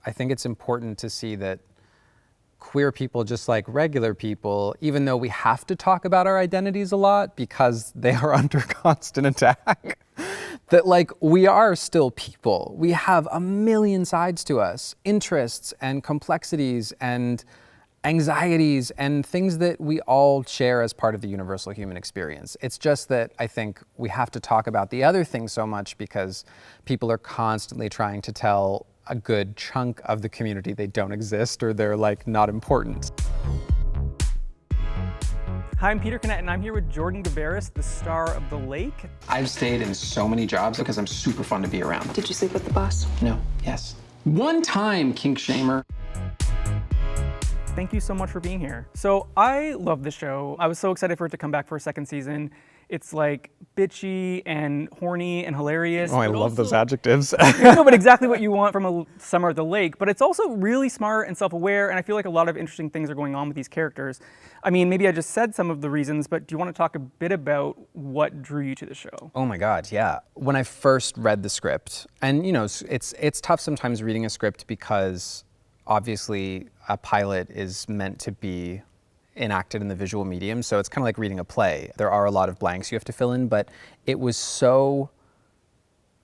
I think it's important to see that queer people, just like regular people, even though we have to talk about our identities a lot because they are under constant attack, that like we are still people. We have a million sides to us, interests and complexities and anxieties and things that we all share as part of the universal human experience. It's just that I think we have to talk about the other things so much because people are constantly trying to tell a good chunk of the community they don't exist or they're like not important. Hi, I'm Peter Kinnett, and I'm here with Jordan Gavaris, the star of The Lake. I've stayed in so many jobs because I'm super fun to be around. Did you sleep with the boss? No, yes. One time, kink shamer. Thank you so much for being here. So I love the show. I was so excited for it to come back for a second season. It's like bitchy and horny and hilarious. Oh, I love those adjectives. No, but exactly what you want from a summer at the lake. But it's also really smart and self-aware, and I feel like a lot of interesting things are going on with these characters. I mean, maybe I just said some of the reasons, but do you want to talk a bit about what drew you to the show? Oh my God, yeah. When I first read the script, and you know, it's tough sometimes reading a script because obviously a pilot is meant to be enacted in the visual medium, so it's kind of like reading a play. There are a lot of blanks you have to fill in, but it was so,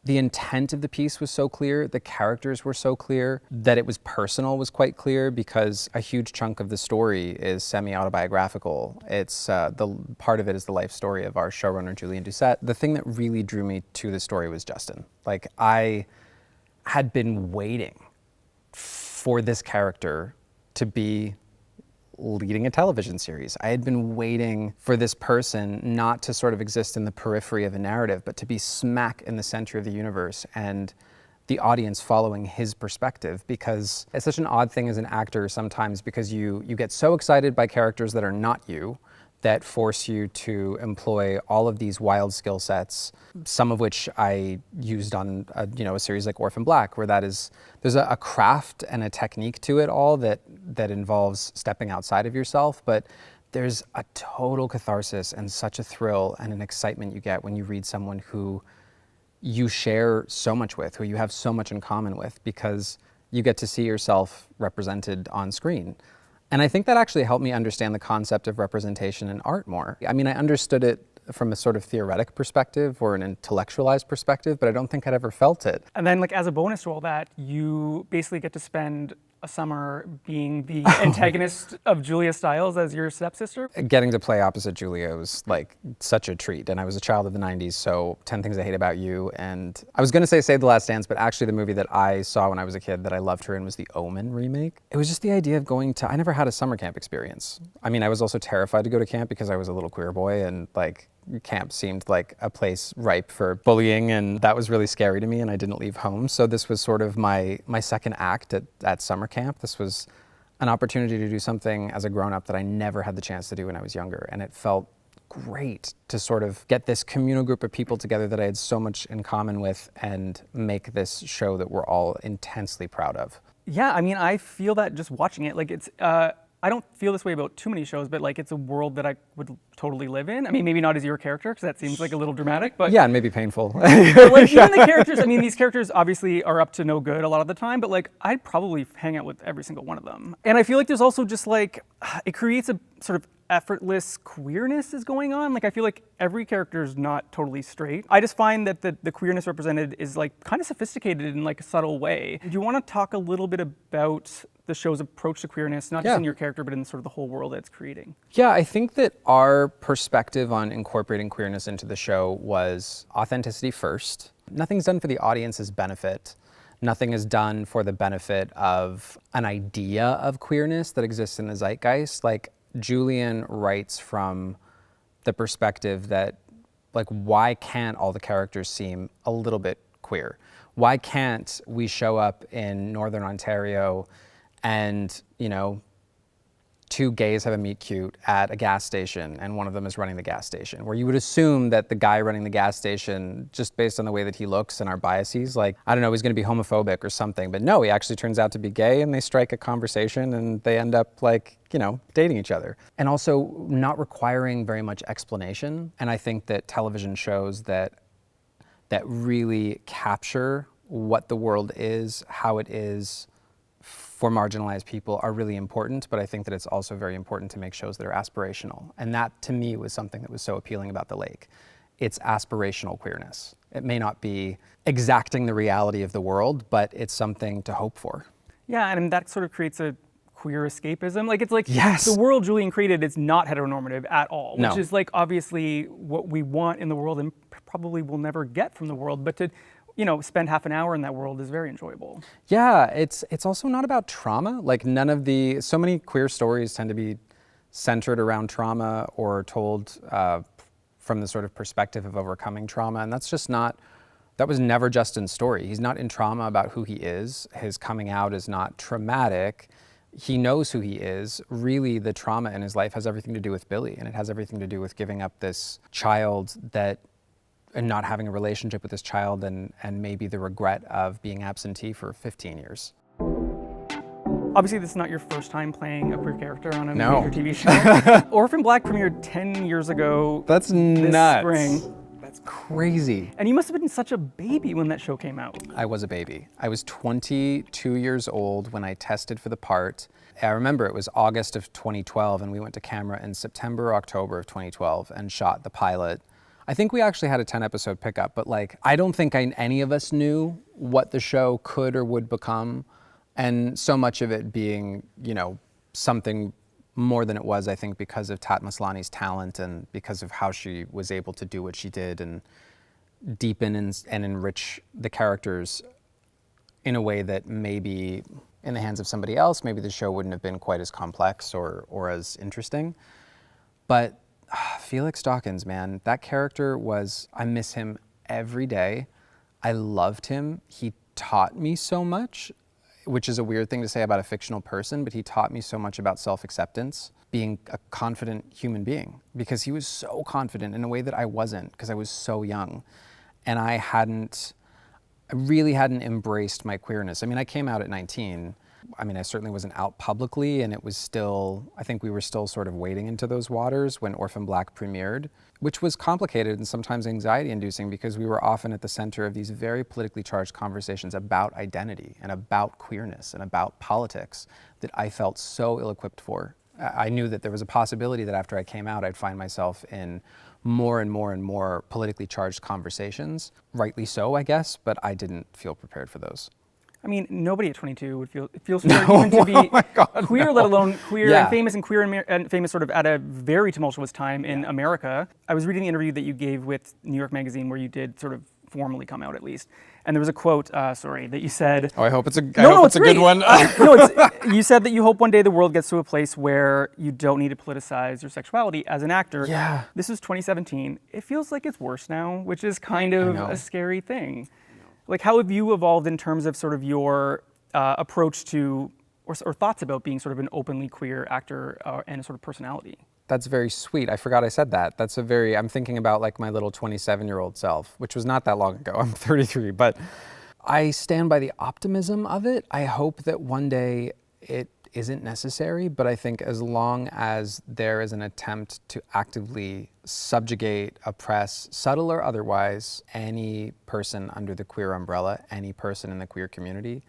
the intent of the piece was so clear, the characters were so clear, that it was personal was quite clear because a huge chunk of the story is semi-autobiographical. It's, the part of it is the life story of our showrunner, Julia Stiles. The thing that really drew me to the story was Justin. Like, I had been waiting for this character to be leading a television series. I had been waiting for this person not to sort of exist in the periphery of a narrative, but to be smack in the center of the universe and the audience following his perspective, because it's such an odd thing as an actor sometimes because you get so excited by characters that are not you that force you to employ all of these wild skill sets, some of which I used on a series like Orphan Black, where there's a craft and a technique to it all that involves stepping outside of yourself, but there's a total catharsis and such a thrill and an excitement you get when you read someone who you share so much with, who you have so much in common with, because you get to see yourself represented on screen. And I think that actually helped me understand the concept of representation in art more. I mean, I understood it from a sort of theoretic perspective or an intellectualized perspective, but I don't think I'd ever felt it. And then like as a bonus to all that, you basically get to spend a summer being the antagonist of Julia Stiles as your stepsister. Getting to play opposite Julia was like such a treat, and I was a child of the 90s, so 10 Things I Hate About You, and I was gonna say Save the Last Dance, but actually the movie that I saw when I was a kid that I loved her in was the Omen remake. It was just the idea of going to, I never had a summer camp experience. I mean, I was also terrified to go to camp because I was a little queer boy, and like camp seemed like a place ripe for bullying, and that was really scary to me, and I didn't leave home. So this was sort of my second act at summer camp. This was an opportunity to do something as a grown-up that I never had the chance to do when I was younger, and it felt great to sort of get this communal group of people together that I had so much in common with and make this show that we're all intensely proud of. Yeah, I mean, I feel that just watching it. Like it's, I don't feel this way about too many shows, but like it's a world that I would totally live in. I mean, maybe not as your character, because that seems like a little dramatic, but yeah, and maybe painful. But like even the characters, I mean, these characters obviously are up to no good a lot of the time, but like I'd probably hang out with every single one of them. And I feel like there's also just like, it creates a sort of effortless queerness is going on. Like I feel like every character is not totally straight. I just find that the queerness represented is like kind of sophisticated in like a subtle way. Do you want to talk a little bit about the show's approach to queerness, not just in your character, but in sort of the whole world that it's creating? Yeah, I think that our perspective on incorporating queerness into the show was authenticity first. Nothing's done for the audience's benefit. Nothing is done for the benefit of an idea of queerness that exists in the zeitgeist. Like, Julian writes from the perspective that, like, why can't all the characters seem a little bit queer? Why can't we show up in Northern Ontario and, you know, two gays have a meet cute at a gas station and one of them is running the gas station, where you would assume that the guy running the gas station, just based on the way that he looks and our biases, like, I don't know, he's gonna be homophobic or something, but no, he actually turns out to be gay and they strike a conversation and they end up like, you know, dating each other. And also not requiring very much explanation. And I think that television shows that really capture what the world is, how it is, for marginalized people are really important, but I think that it's also very important to make shows that are aspirational. And that, to me, was something that was so appealing about The Lake. It's aspirational queerness. It may not be exacting the reality of the world, but it's something to hope for. Yeah, and that sort of creates a queer escapism. Like, it's like Yes. the world Julian created is not heteronormative at all, which No. is like obviously what we want in the world and probably will never get from the world, but to, you know, spend half an hour in that world is very enjoyable. Yeah, it's also not about trauma. Like so many queer stories tend to be centered around trauma or told from the sort of perspective of overcoming trauma, and that was never Justin's story. He's not in trauma about who he is. His coming out is not traumatic. He knows who he is. Really, the trauma in his life has everything to do with Billy, and it has everything to do with giving up this child and not having a relationship with this child, and maybe the regret of being absentee for 15 years. Obviously, this is not your first time playing a queer character on a No. major TV show. Orphan Black premiered 10 years ago. That's this nuts. spring. That's crazy. And you must have been such a baby when that show came out. I was a baby. I was 22 years old when I tested for the part. I remember it was August of 2012, and we went to camera in September or October of 2012 and shot the pilot. I think we actually had a 10-episode pickup, but like, I don't think any of us knew what the show could or would become. And so much of it being, you know, something more than it was, I think, because of Tat Maslany's talent and because of how she was able to do what she did and deepen and enrich the characters in a way that maybe in the hands of somebody else, maybe the show wouldn't have been quite as complex or as interesting. But Felix Dawkins, man, that character I miss him every day. I loved him. He taught me so much, which is a weird thing to say about a fictional person, but he taught me so much about self-acceptance, being a confident human being, because he was so confident in a way that I wasn't, because I was so young. And I really hadn't embraced my queerness. I mean, I came out at 19. I mean, I certainly wasn't out publicly, and it was still, I think we were still sort of wading into those waters when Orphan Black premiered, which was complicated and sometimes anxiety-inducing because we were often at the center of these very politically charged conversations about identity and about queerness and about politics that I felt so ill-equipped for. I knew that there was a possibility that after I came out, I'd find myself in more and more and more politically charged conversations, rightly so, I guess, but I didn't feel prepared for those. I mean, nobody at 22 would feel secure even to be queer, no. let alone queer Yeah. and queer and famous sort of at a very tumultuous time in America. I was reading the interview that you gave with New York Magazine where you did sort of formally come out at least. And there was a quote, that you said. Oh, I hope it's a It's good great. one. You said that you hope one day the world gets to a place where you don't need to politicize your sexuality as an actor. Yeah. This is 2017. It feels like it's worse now, which is kind of know. a scary thing. Like, how have you evolved in terms of sort of your approach to, or thoughts about being sort of an openly queer actor and a sort of personality? That's very sweet. I forgot I said that. I'm thinking about like my little 27-year-old self, which was not that long ago. I'm 33, but I stand by the optimism of it. I hope that one day it isn't necessary, but I think as long as there is an attempt to actively subjugate, oppress, subtle or otherwise, any person under the queer umbrella, any person in the queer community,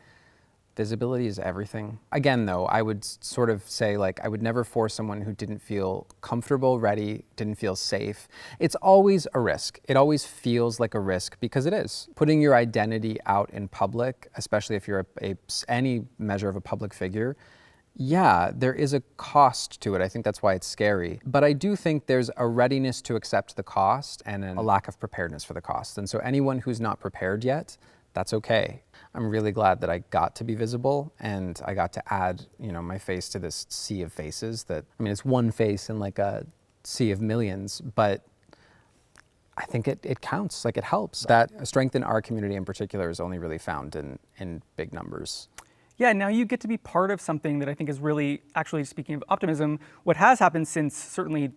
visibility is everything. Again, though, I would sort of say, like, I would never force someone who didn't feel comfortable, ready, didn't feel safe. It's always a risk. It always feels like a risk because it is. Putting your identity out in public, especially if you're any measure of a public figure, yeah, there is a cost to it. I think that's why it's scary. But I do think there's a readiness to accept the cost and a lack of preparedness for the cost. And so anyone who's not prepared yet, that's okay. I'm really glad that I got to be visible and I got to add, my face to this sea of faces it's one face in like a sea of millions, but I think it counts, like it helps. That strength in our community in particular is only really found in big numbers. Yeah, now you get to be part of something that I think is really, actually speaking of optimism, what has happened since certainly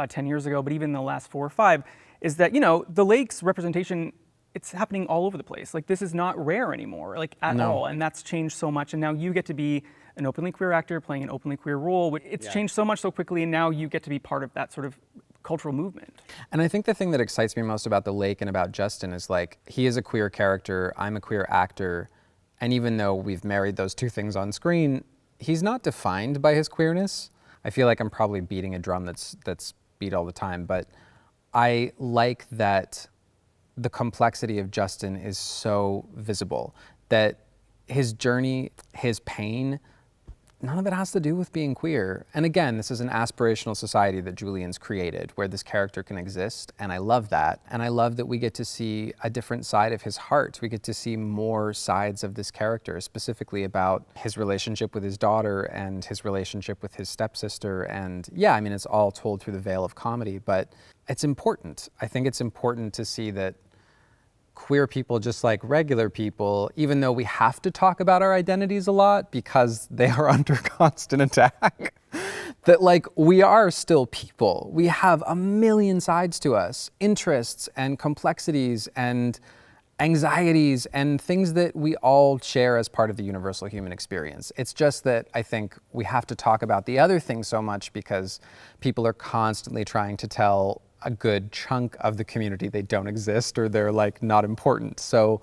10 years ago, but even in the last 4 or 5, is that, the Lake's representation, it's happening all over the place. Like, this is not rare anymore, like at all, and that's changed so much. And now you get to be an openly queer actor playing an openly queer role. It's changed so much so quickly, and now you get to be part of that sort of cultural movement. And I think the thing that excites me most about The Lake and about Justin is like, he is a queer character, I'm a queer actor, And even though we've married those two things on screen, he's not defined by his queerness. I feel like I'm probably beating a drum that's beat all the time, but I like that the complexity of Justin is so visible, that his journey, his pain, none of it has to do with being queer. And again, this is an aspirational society that Julian's created where this character can exist, and I love that. And I love that we get to see a different side of his heart. We get to see more sides of this character, specifically about his relationship with his daughter and his relationship with his stepsister. And yeah, I mean, it's all told through the veil of comedy, but it's important. I think it's important to see that queer people, just like regular people, even though we have to talk about our identities a lot because they are under constant attack, that like we are still people. We have a million sides to us, interests and complexities and anxieties and things that we all share as part of the universal human experience. It's just that I think we have to talk about the other things so much because people are constantly trying to tell a good chunk of the community they don't exist or they're like not important. So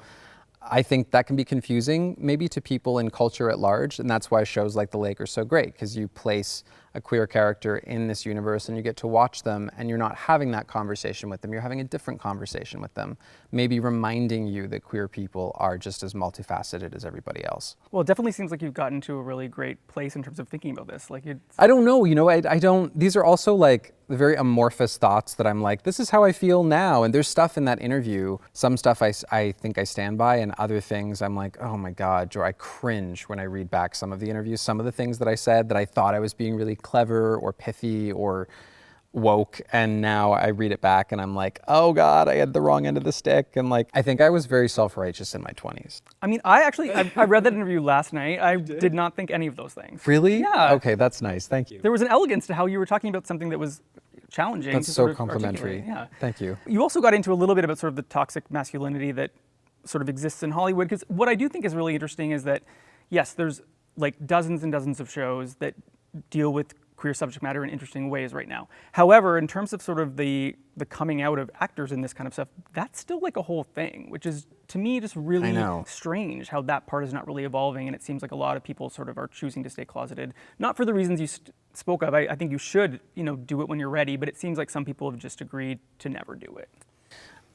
I think that can be confusing maybe to people in culture at large, and that's why shows like The Lake are so great, because you place a queer character in this universe and you get to watch them and you're not having that conversation with them, you're having a different conversation with them, maybe reminding you that queer people are just as multifaceted as everybody else. Well, it definitely seems like you've gotten to a really great place in terms of thinking about this. Like, I don't know, I don't, these are also like the very amorphous thoughts that I'm like, this is how I feel now. And there's stuff in that interview, some stuff I think I stand by, and other things I'm like, oh my God, Joe, I cringe when I read back some of the interviews, some of the things that I said that I thought I was being really clever or pithy or woke, and now I read it back and I'm like, oh God, I had the wrong end of the stick. And like, I think I was very self-righteous in my 20s. I mean, I read that interview last night. I did not think any of those things. Really? Yeah. Okay, that's nice. Thank you. There was an elegance to how you were talking about something that was challenging. That's to so sort of complimentary. articulate. Yeah. Thank you. You also got into a little bit about sort of the toxic masculinity that sort of exists in Hollywood, because what I do think is really interesting is that, yes, there's like dozens and dozens of shows that deal with queer subject matter in interesting ways right now. However, in terms of sort of the coming out of actors and this kind of stuff, that's still like a whole thing, which is to me just really strange how that part is not really evolving, and it seems like a lot of people sort of are choosing to stay closeted, not for the reasons you spoke of. I think you should, do it when you're ready, but it seems like some people have just agreed to never do it.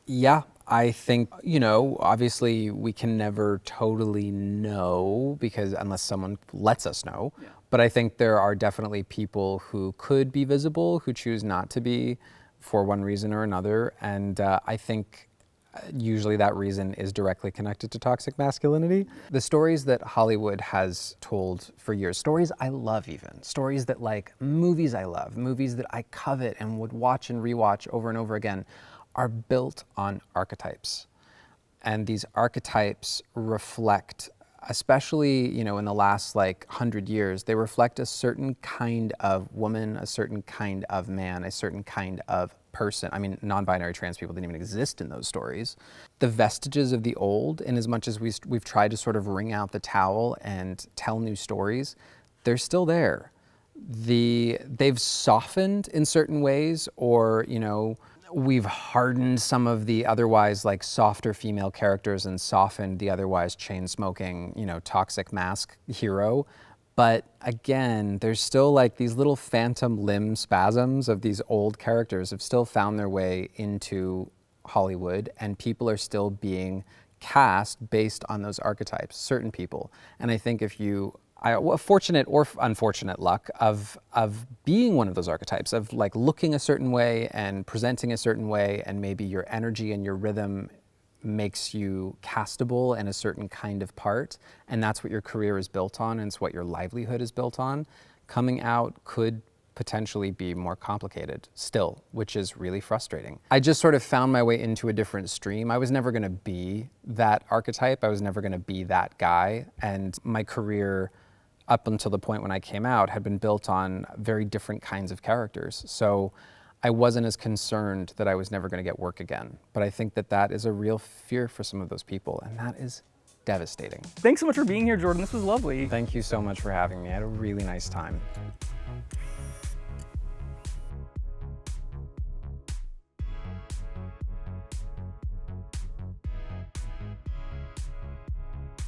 Yeah, I think, obviously we can never totally know because unless someone lets us know. Yeah. But I think there are definitely people who could be visible, who choose not to be for one reason or another. And I think usually that reason is directly connected to toxic masculinity. The stories that Hollywood has told for years, stories I love even, stories that like movies I love, movies that I covet and would watch and rewatch over and over again, are built on archetypes. And these archetypes reflect, especially, in the last 100 years, they reflect a certain kind of woman, a certain kind of man, a certain kind of person. I mean, non-binary trans people didn't even exist in those stories. The vestiges of the old, in as much as we've tried to sort of wring out the towel and tell new stories, they're still there. They've softened in certain ways, or, we've hardened some of the otherwise softer female characters and softened the otherwise chain-smoking, toxic mask hero. But again, there's still these little phantom limb spasms of these old characters have still found their way into Hollywood, and people are still being cast based on those archetypes, certain people. And I think if you fortunate or unfortunate luck of being one of those archetypes, of looking a certain way and presenting a certain way, and maybe your energy and your rhythm makes you castable in a certain kind of part, and that's what your career is built on, and it's what your livelihood is built on. Coming out could potentially be more complicated still, which is really frustrating. I just sort of found my way into a different stream. I was never gonna be that archetype. I was never gonna be that guy, and my career up until the point when I came out had been built on very different kinds of characters. So I wasn't as concerned that I was never gonna get work again. But I think that is a real fear for some of those people, and that is devastating. Thanks so much for being here, Jordan. This was lovely. Thank you so much for having me. I had a really nice time.